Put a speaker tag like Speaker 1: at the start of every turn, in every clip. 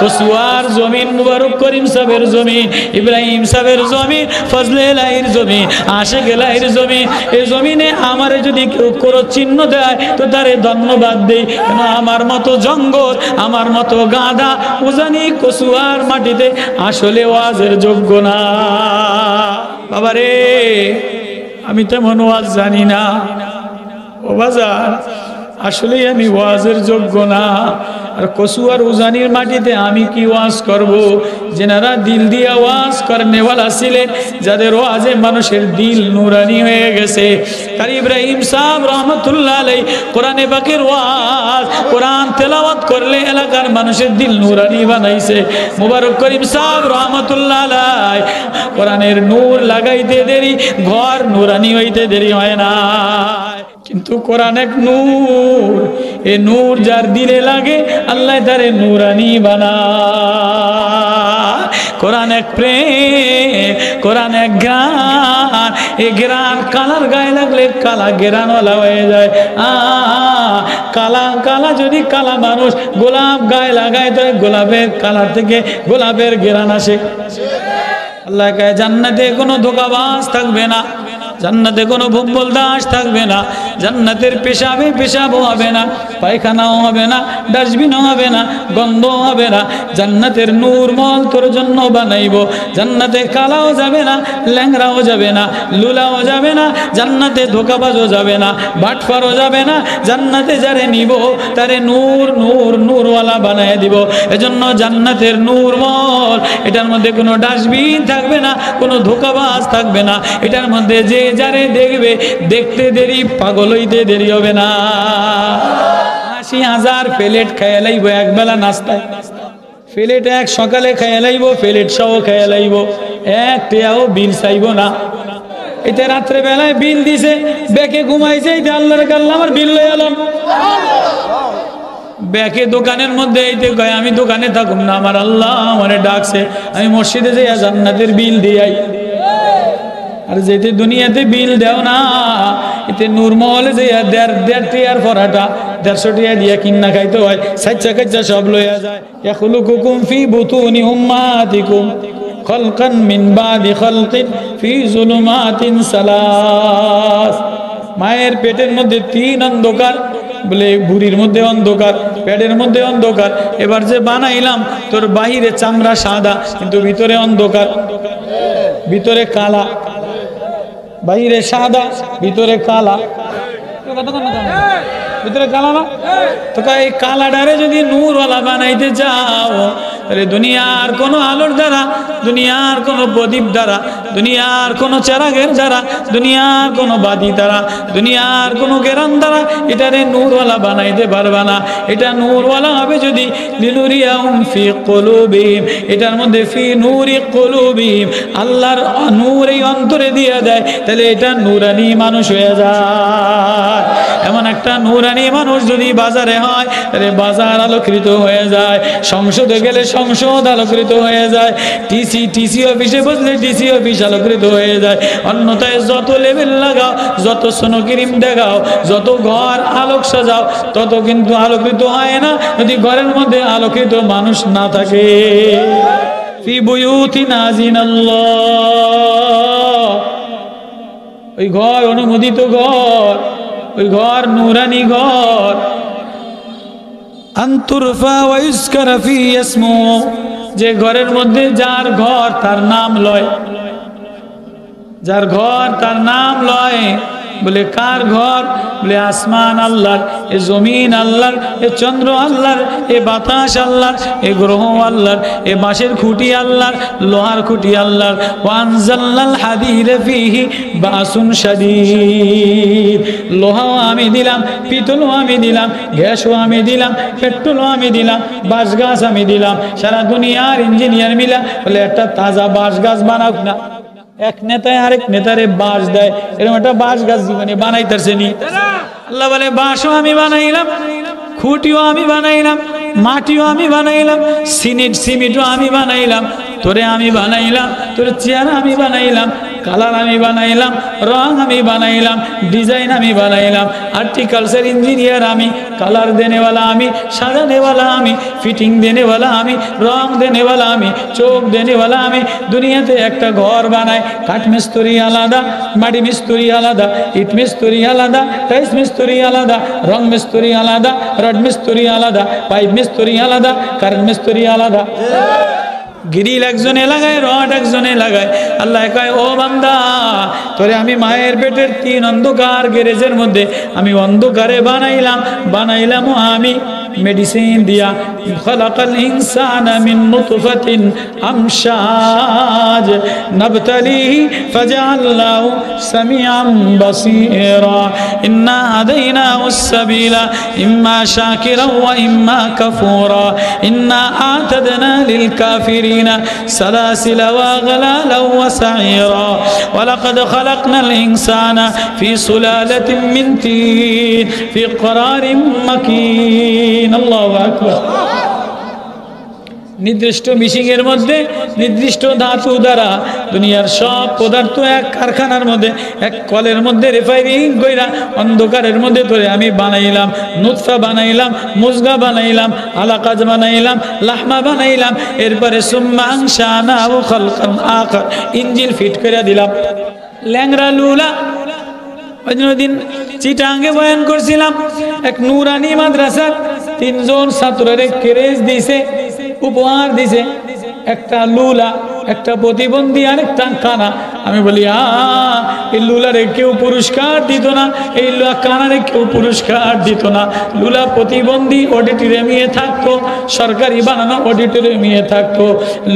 Speaker 1: কসুয়ার জমিন, মুবারক করিম সাহেবের জমিন, ইব্রাহিম সাহেবের জমিন, ফজলে এলাহির জমিন, আশেক এলাহির জমিন। এই জমিনে আমারে যদি কেউ কোনো চিহ্ন দেয় তো তারে ধন্যবাদ দেই, কেন আমার মতো জঙ্গল, আমার মতো গাধা উজানি কসুয়ার মাটিতে আসলে ওয়াজের যোগ্য না। বাবারে আমি তেমন ওয়াজ জানি না ও বাজার, আসলে আমি ওয়াজের যোগ্য না। আর কসুয়ার উজানির মাটিতে আমি কি ওয়াজ করব? যেনারা দিল দিয়ে ওয়াজ করেনেওয়ালা ছিলেন, যাদের ওয়াজে মানুষের দিল নুরানি হয়ে গেছে। কারি ইব্রাহিম সাহেব রহমতুল্লাহ আলাইহি কোরআনে পাকের ওয়াজ, কোরআন তেলাওয়াত করলে এলাকার মানুষের দিল নুরানি বানাইছে। মুবারক করিম সাহেব রহমতুল্লাহ আলাইহি কোরআনের নূর লাগাইতে দেরি, ঘর নুরানি হইতে দেরি হয় না। কিন্তু কোরআন এক নূর, এ নূর যার দিলে লাগে আল্লাহ তারে নুরানি বানায়। কোরআন এক প্রেম, কোরআন এক জ্ঞান, এ জ্ঞান কালার গায়ে লাগলে কালা জ্ঞানওয়ালা হয়ে যায়। কালা কালা যদি কালা মানুষ গোলাপ গায়ে লাগায় তো গোলাপের কালার থেকে গোলাপের জ্ঞান আসে। আল্লাহ কয় জান্নাতে কোনো ধোঁকাবাজ থাকবে না, জান্নাতে কোনো ভুম্বল দাস থাকবে না, জান্নাতের পেশাবে পেশাবও হবে না, পায়খানাও হবে না, ডাস্টবিনও হবে না, গন্ধও হবে না। জান্নাতের নূর মল তোর জন্য বানাইব। জান্নাতে কালাও যাবে না, ল্যাংরাও যাবে না, লুলাও যাবে না, জান্নাতে ধোঁকাবাজও যাবে না, বাটফারও যাবে না। জান্নাতে যারে নিব তারে নূর নূর নূরওয়ালা বানায় দিব। এজন্য জান্নাতের নূর মল, এটার মধ্যে কোনো ডাস্টবিন থাকবে না, কোনো ধোঁকাবাজ থাকবে না। এটার মধ্যে যে যারে দেখবে দেখতে দেরি, পাগল হইতে দেরি হবে না। ৮০,০০০ প্লেট খাইয়া লাইব একবেলা নাস্তায়, প্লেট এক সকালে খাইয়া লাইব, প্লেট সহ খাইয়া লাইব, এক টিয়াও বিল চাইব না। এতে রাত্রে বেলায় বিল দিছে, বেকে ঘুমাইছে, এটা আল্লাহর কাল্লা আমার বিল লই এলাম। ব্যাকে দোকানের মধ্যে এইতে কয় আমি দোকানে থাকুম না, আমার আল্লাহ আমারে ডাকছে, আমি মসজিদে যাইয়া জান্নাতের বিল দিয়াই। আর যেতে দুনিয়াতে বিল দেও না, এতে নূরমহলে যাইয়া দেড় টিয়ার পরাটা ১৫০ টিয়া দিয়া কিন্না খাইতে হয়, সাইচ্চা কাচ্চা সব লইয়া যায়। ইয়াখলুকুকুম ফি বুতুনি উম্মাতিকুম খালকান মিন বাদি খালকিন ফি যুলুমাতিন সালাস। মায়ের পেটের মধ্যে ৩ অন্ধকার, বলে বুড়ির মধ্যে অন্ধকার, পেটের মধ্যে অন্ধকার। এবার যে বানাইলাম তোর বাহিরে চামড়া সাদা কিন্তু ভিতরে অন্ধকার, ভিতরে কালা, বাহিরে সাদা ভিতরে কালা, ভিতরে কালা না তো এই কালাটারে যদি নূরওয়ালা বানাইতে যাও তাহলে দুনিয়ার কোনো আলোর দ্বারা, দুনিয়ার কোনো প্রদীপ দ্বারা, দুনিয়ার কোনো চেরাগের দ্বারা, দুনিয়ার কোনো বাতি দ্বারা, দুনিয়ার কোনো গেরান দ্বারা এটারে নূরওয়ালা বানাইতে পারবা না। এটা নূরওয়ালা হবে যদি লিনুরিয়াহুম ফি কুলুবিহিম, এটার মধ্যে ফি নূরি কুলুবিহিম, আল্লাহর নূর এই অন্তরে দিয়ে দেয়, তাহলে এটা নূরানি মানুষ হয়ে যায়। এমন একটা নূরানি মানুষ যদি বাজারে হয় তাহলে বাজার আলোকিত হয়ে যায়, সংসদে গেলে সংসদ আলোকিত হয়ে যায়, টিসি অফিসে বসলে টিসি অফিস আলোকিত হয়ে যায়। অন্যথায় যত লেভেল লাগাও, যত সোনোক্রিম দেখাও, যত ঘর আলোক সাজাও, তত কিন্তু আলোকিত হয় না যদি ঘরের মধ্যে আলোকিত মানুষ না থাকে। ফি বুয়ুতিন আযিনাল্লাহ, ওই ঘর অনুমোদিত ঘর, ওই ঘর নূরানি ঘর। আনতুরফা ওয়া ইউযকারা ফি ইসমু, যে ঘরের মধ্যে যার ঘর তার নাম লয়, যার ঘর তার নাম লয়। বলে কার ঘর? বলে আসমান আল্লাহর, এ জমিন আল্লাহর, এ চন্দ্র আল্লাহর, এ বাতাস আল্লাহর, এ গ্রহ আল্লাহর, এ বাঁশের খুঁটি আল্লাহর, লোহার খুঁটি আল্লাহর। ওয়ানজালনাল হাদীদা ফীহি বাসুন শাদীদ, লোহাও আমি দিলাম, পিতলও আমি দিলাম, গ্যাসও আমি দিলাম, পেট্রোলও আমি দিলাম, বাঁশ গাছ আমি দিলাম। সারা দুনিয়ার ইঞ্জিনিয়ার মিলা বলে একটা তাজা বাঁশ গাছ বানাক না। এক নেতায় আরেক নেতারে বাঁশ দেয়, এরকম একটা বাঁশ গাছ জীবনে বানাইতেছে নি। আল্লাহ বলে বাঁশও আমি বানাইলাম, খুঁটিও আমি বানাইলাম, মাটিও আমি বানাইলাম, সিমেন্টও আমি বানাইলাম, তোরে আমি বানাইলাম, তোর চেয়ার আমি বানাইলাম, কালার আমি বানাইলাম, রং আমি বানাইলাম, ডিজাইন আমি বানাইলাম, হর্টিকালচার ইঞ্জিনিয়ার আমি, কালার দেনেওয়ালা আমি, সাজানেওয়ালা আমি, ফিটিং দেনেওয়ালা আমি, রং দেনেওয়ালা আমি, চোখ দেনেওয়ালা আমি। দুনিয়াতে একটা ঘর বানায়, কাঠ মিস্ত্রি আলাদা, মাটি মিস্ত্রি আলাদা, ইট মিস্ত্রি আলাদা, টাইলস মিস্ত্রি আলাদা, রং মিস্ত্রি আলাদা, রড মিস্ত্রি আলাদা, পাইপ মিস্ত্রি আলাদা, কারেন্ট মিস্ত্রি আলাদা। গ্রিল একজনে লাগায়, রড একজনে লাগায়। আল্লাহ কয়, ও বান্দা, তোরে আমি মায়ের পেটের 3 অন্ধকার গ্যারেজের মধ্যে আমি অন্ধকারে বানাইলাম আমি মেডিসিন দিয়া। খালাকাল ইনসানা মিন নুতফাতিন আমশাজ নাবতালিহি ফাজআলনাহু সামিআন বাসীরা ইন্না হাদাইনাহুস সাবিলা ইম্মা শাকিরান ওয়া ইম্মা কাফুরা ইন্না আ'তাদনা লিল কাফিরিনা সালাসিলা ওয়া আগলালা ওয়া সাইরা ওয়া লাকাদ খালাকনাল ইনসানা ফি সুলালাতিন মিন তিন ফি করারিন মাকিন। আল্লাহু আকবার। নির্দিষ্ট মিশিংয়ের মধ্যে নির্দিষ্ট ধাতু দ্বারা দুনিয়ার সব পদার্থ এক কারখানার মধ্যে, এক কলের মধ্যে রিফাইনিং কইরা অন্ধকারের মধ্যে ধরে আমি বানাইলাম, নুতফা বানাইলাম, মুজগা বানাইলাম, আলাকাজ বানাইলাম, লাহমা বানাইলাম। এরপরে সুম্মা আনশানাহু খালকান আখার, ইঞ্জিল ফিট করে দিলাম। ল্যাংরা লুলা ওই দিন চিটাঙ্গে বয়ান করছিলাম, এক নুরানি মাদ্রাসার 3 জন ছাত্রের ক্রেজ দিছে, উপহার দিছে, একটা লুলা, একটা প্রতিবন্ধী, আর একটা কানা। আমি বলি, এই লুলারে কেউ পুরস্কার দিত না, এই কানারে কেউ পুরস্কার দিত না। লুলা প্রতিবন্ধী অডিটোরিয়ামে থাকতো, সরকারি বানানো অডিটোরিয়ামে থাকতো।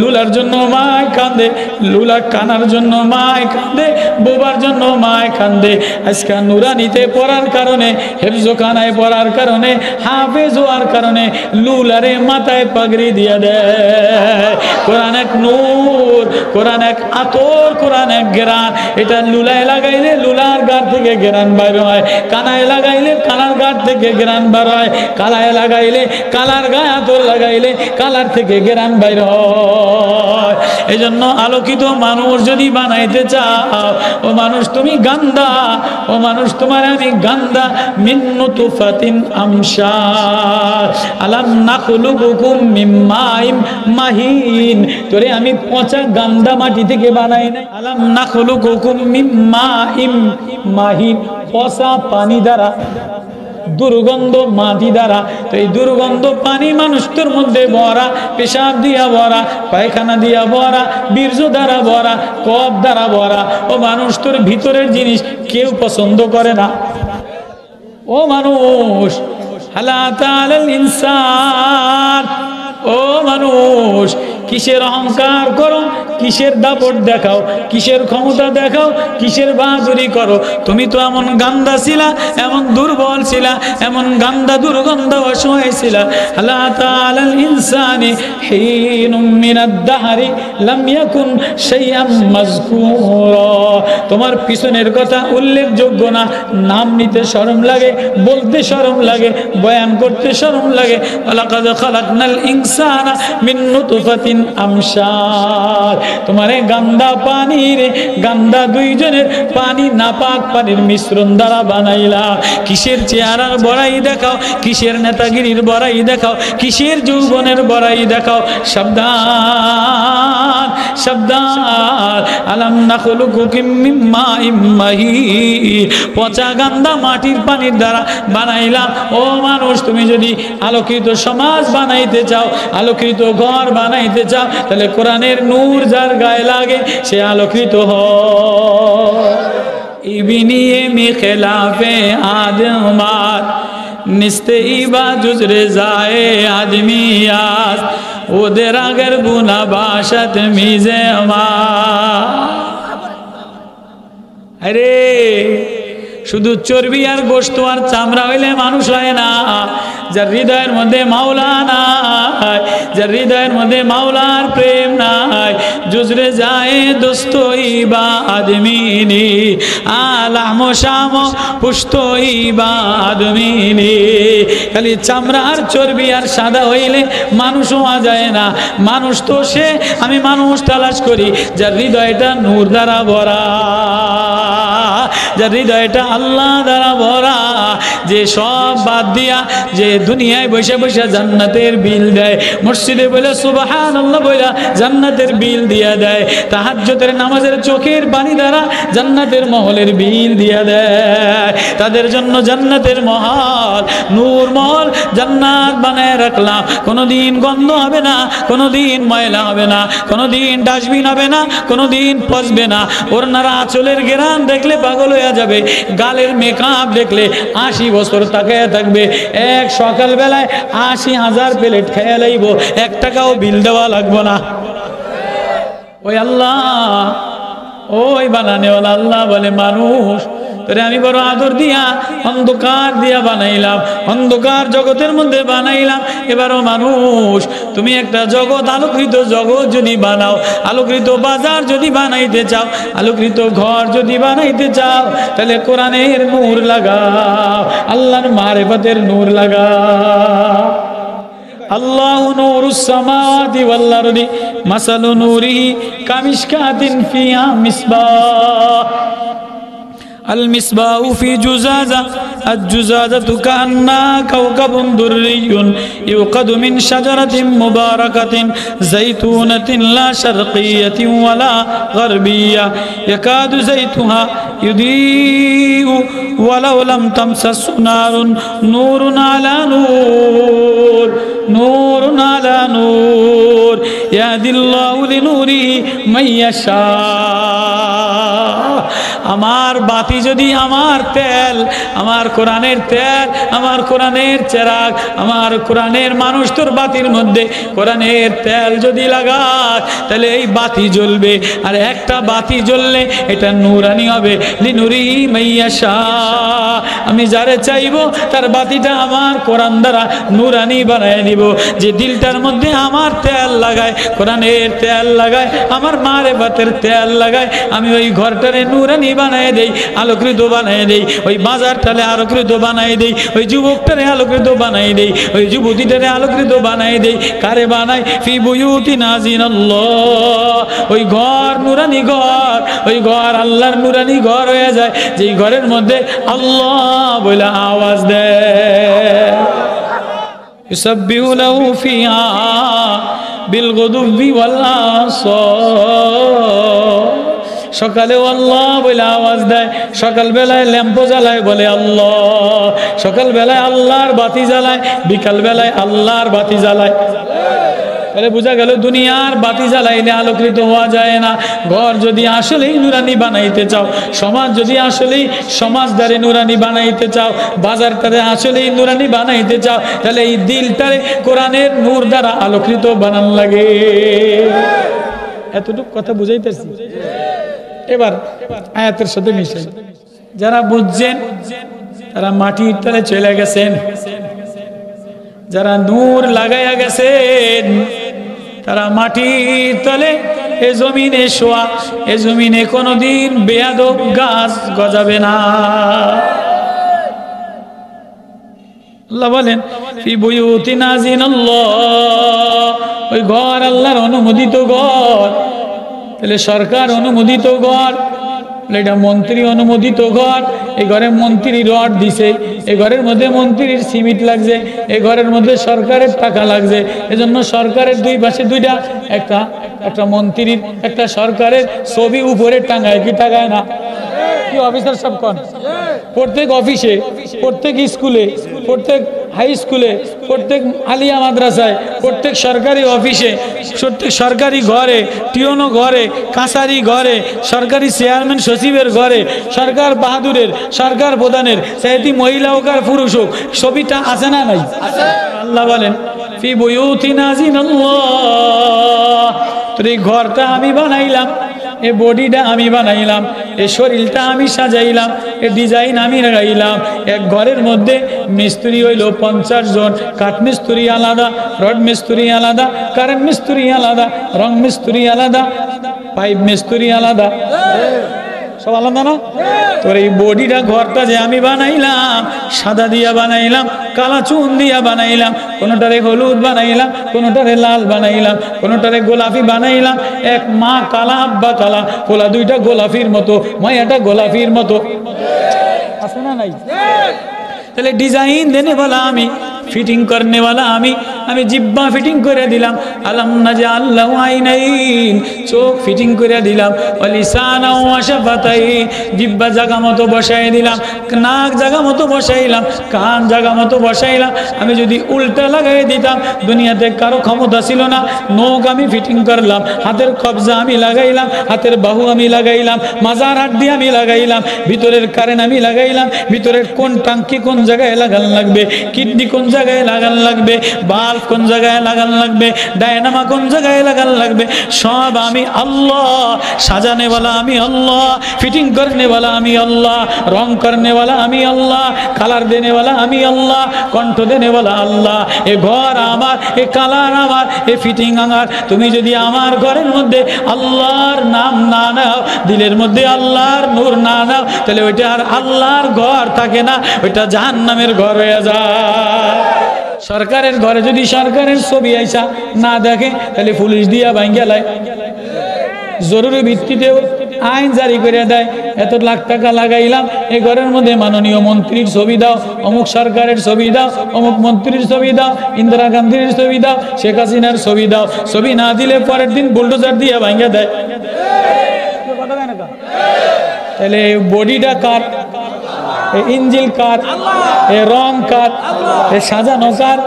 Speaker 1: লুলার জন্য মায় কান্দে, লুলা কানার জন্য মায় কান্দে, বোবার জন্য মায় কান্দে। আজকে নুরানিতে পড়ার কারণে, হেফজোখানায় পড়ার কারণে, হাফেজ হওয়ার কারণে লুলারে মাথায় পাগড়ি দিয়ে দেয়। কোরআন এক নূর, কোরআন এক আতর, কোরআন এক গেরান। এটা লুলায় লাগাইলে লুলার গাড় থেকে গেরান বাইর হয়, কানায় লাগাইলে কানার গাড় থেকে গেরান বার হয়, কালায় লাগাইলে কালার গায়ে আতর লাগাইলে কালার থেকে গেরান বাইর হয়। এই জন্য আলোকিত মানুষ যদি বানাইতে চাও, ও মানুষ তুমি গান্দা, ও মানুষ তোমার আমি গান্দা। মিন নুতফাতিন আমশাজ আলাম নাখলুকুকুম মিন মাইম মাহিন, তোরে আমি পচা গান্দা মাটি থেকে বানাই নাই। আলাম নাখলুকুকুম মিন মাইম মাহিন, পচা পানি দ্বারা, দুর্গন্ধ মাটি দ্বারা। তো এই দুর্গন্ধ পানি মানুষের মধ্যে ভরা, পেশাব দিয়া ভরা, পায়খানা দিয়া ভরা, বীর্য দ্বারা ভরা, কফ দ্বারা ভরা। ও মানুষ, তোর ভিতরের জিনিস কেউ পছন্দ করে না। ও মানুষ, হালাতা আলাল ইনসান, ও মানুষ, কিসের অহংকার করো, কিসের দাপট দেখাও, কিসের ক্ষমতা দেখাও, কিসের বাহাদুরি করো? তুমি তো এমন গান্দা ছিলা, এমন দুর্বল ছিলা, এমন গান্দা দুর্গন্ধ অসহায় ছিলা। আল্লাহ তাআলাল ইনসানি হিনুম মিনাদ দাহরি লাম ইয়াকুন শাইআম মাযকুরা, তোমার পিছনের কথা উল্লেখযোগ্য না, নাম নিতে শরম লাগে, বলতে শরম লাগে, বয়ান করতে শরম লাগে। ওয়ালাকাদ খালাকনাল ইনসানা মিন নুতফাতিন আমশাজ, তোমারে গান্দা পানির, গান্দা 2 জনের পানি, নাপাক পানির মিশ্রণ দ্বারা বানাইলা। কিসের চেহারার বড়াই দেখাও, কিসের নেতাগিরির বড়াই দেখাও, কিসের যৌবনের বড়াই দেখাও? সাবধান, সাবধান। আলাম নাখলুকুকুম মিন মাইম মাহিন, পচা গান্দা মাটির পানির দ্বারা বানাইলাম। ও মানুষ, তুমি যদি আলোকিত সমাজ বানাইতে চাও, আলোকিত ঘর বানাইতে চাও, তাহলে কোরআনের নূর যার গায়ে লাগে সে আলোকিত হয়। ইবনিয়ে মি খিলাফে আদমাত নিস্তে ইবা জুজরে যায় আদমিয়াত, ওদের আগের গুনা বাসাত মিজে আমার। আরে শুধু চর্বি আর গোশত আর চামড়া হইলে মানুষ হয় না, যার হৃদয়ের মধ্যে মাওলা নাই, যার হৃদয়ের মধ্যে মাওলার প্রেম নাই, জুজরে যায় দোস্তই বা আদমিনি আলাম শাম পুষ্টই বা আদমিনি। খালি চামড়া আর চর্বি আর সাদা হইলে মানুষ হওয়া যায় না। মানুষ তো সে, আমি মানুষ তালাশ করি যার হৃদয়টা নূর দ্বারা ভরা, যার হৃদয়টা আল্লাহ দ্বারা ভরা, যে সব বাদ দিয়া যে দুনিয়ায় বসে বসে জান্নাতের বিল দেয়, মসজিদে বলে সুবহানাল্লাহ বলে জান্নাতের বিল দিয়া দেয়, তাহাজ্জুদের নামাজের চোখের পানি দ্বারা জান্নাতের মহলের বিল দিয়া দেয়, তাদের জন্য জান্নাতের মহল, নূর মহল জান্নাত বানায় রাখলাম। কোনোদিন গন্ধ হবে না, কোনোদিন ময়লা হবে না, কোনোদিন ডাস্টবিন হবে না, কোনোদিন পচবে না। ওনারা আঁচলের ঘেরান দেখলে পাগল হয়ে যাবে, গালের মেকআপ দেখলে 80 বছর তাকায় থাকবে। এক সকালবেলায় 80,000 প্লেট খেয়ে লাইব, 1 টাকাও বিল দেওয়া লাগবো না। ওই আল্লাহ, ওই বানানেওয়ালা আল্লাহ বলে মানুষ তোরে আমি বড় আদর দিয়া অন্ধকার দিয়া বানাইলাম, অন্ধকার জগতের মধ্যে বানাইলাম। এবারও মানুষ তুমি একটা জগৎ, আলোকিত জগৎ যদি বানাও, আলোকিত বাজার যদি বানাইতে চাও, আলোকিত ঘর যদি বানাইতে চাও, তাহলে কোরআনের নূর লাগাও, আল্লাহর মারিফতের নূর লাগাও। আল্লাহু নূরুস সামাওয়াতি ওয়াল আরদি মাসালু নূরিহি কামিশকাতিন ফিহা মিসবাহ المصباح في جزازة الجزازة كأنها كوكب دري يوقد من شجرة مباركة زيتونة لا شرقية ولا غربية يكاد زيتها يضيء ولو لم تمسس نار نور على نور نور على نور يهدي الله لنوره من يشاء। আমার বাতি যদি, আমার তেল, আমার কোরআনের তেল, আমার কোরআনের চেরাগ, আমার কোরআনের মানুষ তোর বাতির মধ্যে কোরআনের তেল যদি লাগাস, তাহলে এই বাতি জ্বলবে। আর একটা বাতি জ্বললে এটা নূরানি হবে। লিনুরি মাইয়াশা, আমি যারে চাইবো তার বাতিটা আমার কোরআন দ্বারা নূরানি বানায় দিব। যে দিলটার মধ্যে আমার তেল লাগায়, কোরআনের তেল লাগায়, আমার মারিফতের তেল লাগায়, আমি ওই ঘরটারে নূরানি বানায় দেই, আলোকৃত বানায় দেই। ওই বাজারটারে আলোকৃত বানায় দেই, ওই যুবকটারে আলোকৃত বানায় দেই, ওই যুবতীটারে আলোকৃত বানায় দেই। কারে বানাই? ফি বুয়ুতিন আযিনাল্লাহ, ওই ঘর নূরানি ঘর, ওই ঘর আল্লাহর নূরানি ঘর হয়ে যায়, যেই ঘরের মধ্যে আল্লাহ বলে আওয়াজ দেয়। ইউসাব্বিহু লাহু ফিহা বিল গুদুবি ওয়াল আসাল, সকালেও আল্লাহ বলে আওয়াজ দেয়, সকালবেলায় ল্যাম্প জ্বালায় বলে আল্লাহ, সকালবেলায় আল্লাহর বাতি জ্বালায়, বিকালবেলায় আল্লাহর বাতি জ্বালায়। তাহলে বোঝা গেল দুনিয়ার বাতি জ্বালাইলে আলোকিত হওয়া যায় না। ঘর যদি আসলেই নুরানি বানাইতে চাও, সমাজ যদি আসলেই সমাজদারে নুরানি বানাইতে চাও, বাজারটারে আসলেই নুরানি বানাইতে চাও, তাহলে এই দিলটারে কোরআনের নূর দ্বারা আলোকিত বানান লাগে। এতটুকু কথা বুঝাইতেছি। এবার আয়াতের সাথে মিশে যারা বুঝছেন তারা মাটির তলে চলে গেছেন, যারা নূর লাগাইয়া গেছেন তারা মাটির তলে, এ জমিনে শোয়া, এ জমিনে কোনোদিন বেয়াদব গাছ গজাবে না। আল্লাহ বলেন ফি বুয়ুতিন আযিনাল্লাহ, ওই ঘর আল্লাহর অনুমোদিত ঘর। তাহলে সরকার অনুমোদিত ঘর, এটা মন্ত্রী অনুমোদিত ঘর। এই ঘরে মন্ত্রী রড দিছে, এই ঘরের মধ্যে মন্ত্রীর সিমেন্ট লাগছে, এই ঘরের মধ্যে সরকারের টাকা লাগছে। এজন্য সরকারের দুই পাশে দুইটা, একটা মন্ত্রীর একটা সরকারের ছবি উপরে টাঙায়, কি টাঙায় না? কি অফিসার সব কোন? প্রত্যেক অফিসে, প্রত্যেক স্কুলে, প্রত্যেক হাই স্কুলে, প্রত্যেক আলিয়া মাদ্রাসায়, প্রত্যেক সরকারি অফিসে, প্রত্যেক সরকারি ঘরে, টিওনো ঘরে, কাছারি ঘরে, সরকারি চেয়ারম্যান সচিবের ঘরে, সরকার বাহাদুরের, সরকার প্রধানের, চাইতে মহিলা হোক আর পুরুষ হোক, ছবিটা আছে না নাই? আল্লাহ বলেন ফি বুয়ুতিন আযিনাল্লাহ, তোর এই ঘরটা আমি বানাইলাম, এই বডিটা আমি বানাইলাম, এই শরীরটা আমি সাজাইলাম, এই ডিজাইন আমি লাগাইলাম। এক ঘরের মধ্যে মিস্ত্রি হইল 50 জন, কাঠ মিস্ত্রি আলাদা, রড মিস্ত্রি আলাদা, কারেন্ট মিস্ত্রি আলাদা, রং মিস্ত্রি আলাদা, পাইপ মিস্ত্রি আলাদা, সব আলাদা না? তোর এই বডিটা ঘরটা যে আমি বানাইলাম, সাদা দিয়া বানাইলাম, কালা চুন দিয়া বানাইলাম, কোনোটারে হলুদ বানাইলাম, কোনোটারে লাল বানাইলাম, কোনোটারে গোলাপি বানাইলাম। এক মা কালা, আব্বা কালা, পোলা দুইটা গোলাপির মতো, মায়াটা গোলাপির মতো, আছে না নাই? তাহলে ডিজাইন দেনে বলা আমি, ফিটিং করনে वाला আমি জিব্বা ফিটিং করে দিলাম। আলাম নাজাল লাহু আইনাইন, চোখ ফিটিং করে দিলাম। ওয়া লিসানা ওয়া শাফাতাইন, জিব্বা জায়গা মতো বসাই দিলাম, নাক জায়গা মতো বসাইলাম, কান জায়গা মতো বসাইলাম। আমি যদি উল্টা লাগাই দিতাম, দুনিয়াতে কারো ক্ষমতা ছিল না। নখ আমি ফিটিং করলাম, হাতের কবজা আমি লাগাইলাম, হাতের বাহু আমি লাগাইলাম, মাজার হাড্ডি আমি লাগাইলাম, ভিতরের কারেন্ট আমি লাগাইলাম, ভিতরের কোন টাঙ্কি কোন জায়গায় লাগান লাগবে, কিডনি কোন জায়গায় লাগান লাগবে, বাল্ব কোন জায়গায় লাগান লাগবে, ডায়নামা কোন জায়গায় লাগান লাগবে, সব আমি আল্লাহ। সাজানে वाला আমি আল্লাহ, ফিটিং করনে वाला আমি আল্লাহ, রং করনে वाला আমি আল্লাহ, কালার দেনে वाला আমি আল্লাহ, কণ্ঠ দেনে वाला আল্লাহ। এ ঘর আমার, এ কালার আমার, এ ফিটিং আমার। তুমি যদি আমার ঘরের মধ্যে আল্লাহর নাম না নাও, দিলের মধ্যে আল্লাহর নূর না নাও, তাহলে ওইটা আর আল্লাহর ঘর থাকে না, ওইটা জাহান্নামের ঘর হয়ে যায়। সরকারের ঘরে যদি সরকারের ছবি আইসা না দেখে, তাহলে পুলিশ দিয়া ভাঙ্গা লাই, জরুরি ভিত্তিতেও আইন জারি করে দেয়। এত লাখ টাকা লাগাইলাম, এই ঘরের মধ্যে মাননীয় মন্ত্রীর ছবি দাও, অমুক সরকারের ছবি দাও, অমুক মন্ত্রীর ছবি দাও, ইন্দিরা গান্ধীর ছবি দাও, শেখ হাসিনার ছবি দাও। ছবি না দিলে পরের দিন বুলডোজার দিয়ে ভাঙ্গা দেয়। তাহলে বডিটা কার, ইঞ্জিল কার, এ রং কার, এ সাজানো কার?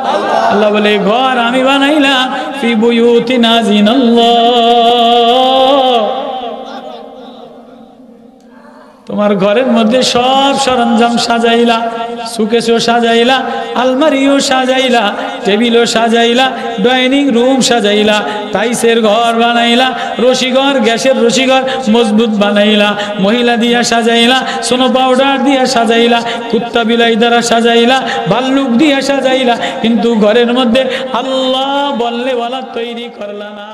Speaker 1: আল্লাহ বলে ঘর আমি বানাইলাম, ফি বুয়ুতিনা জিনাল্লাহ। তোমার ঘরের মধ্যে সব সরঞ্জাম সাজাইলা, সুকেশও সাজাইলা, আলমারিও সাজাইলা, টেবিলও সাজাইলা, ডাইনিং রুম সাজাইলা, টাইসের ঘর বানাইলা, রশিঘর, গ্যাসের রশিঘর মজবুত বানাইলা, মহিলা দিয়া সাজাইলা, সোনো পাউডার দিয়া সাজাইলা, কুত্তা বিলাই দ্বারা সাজাইলা, ভাল্লুক দিয়া সাজাইলা, কিন্তু ঘরের মধ্যে আল্লাহ বললে বলা তৈরি করলা না।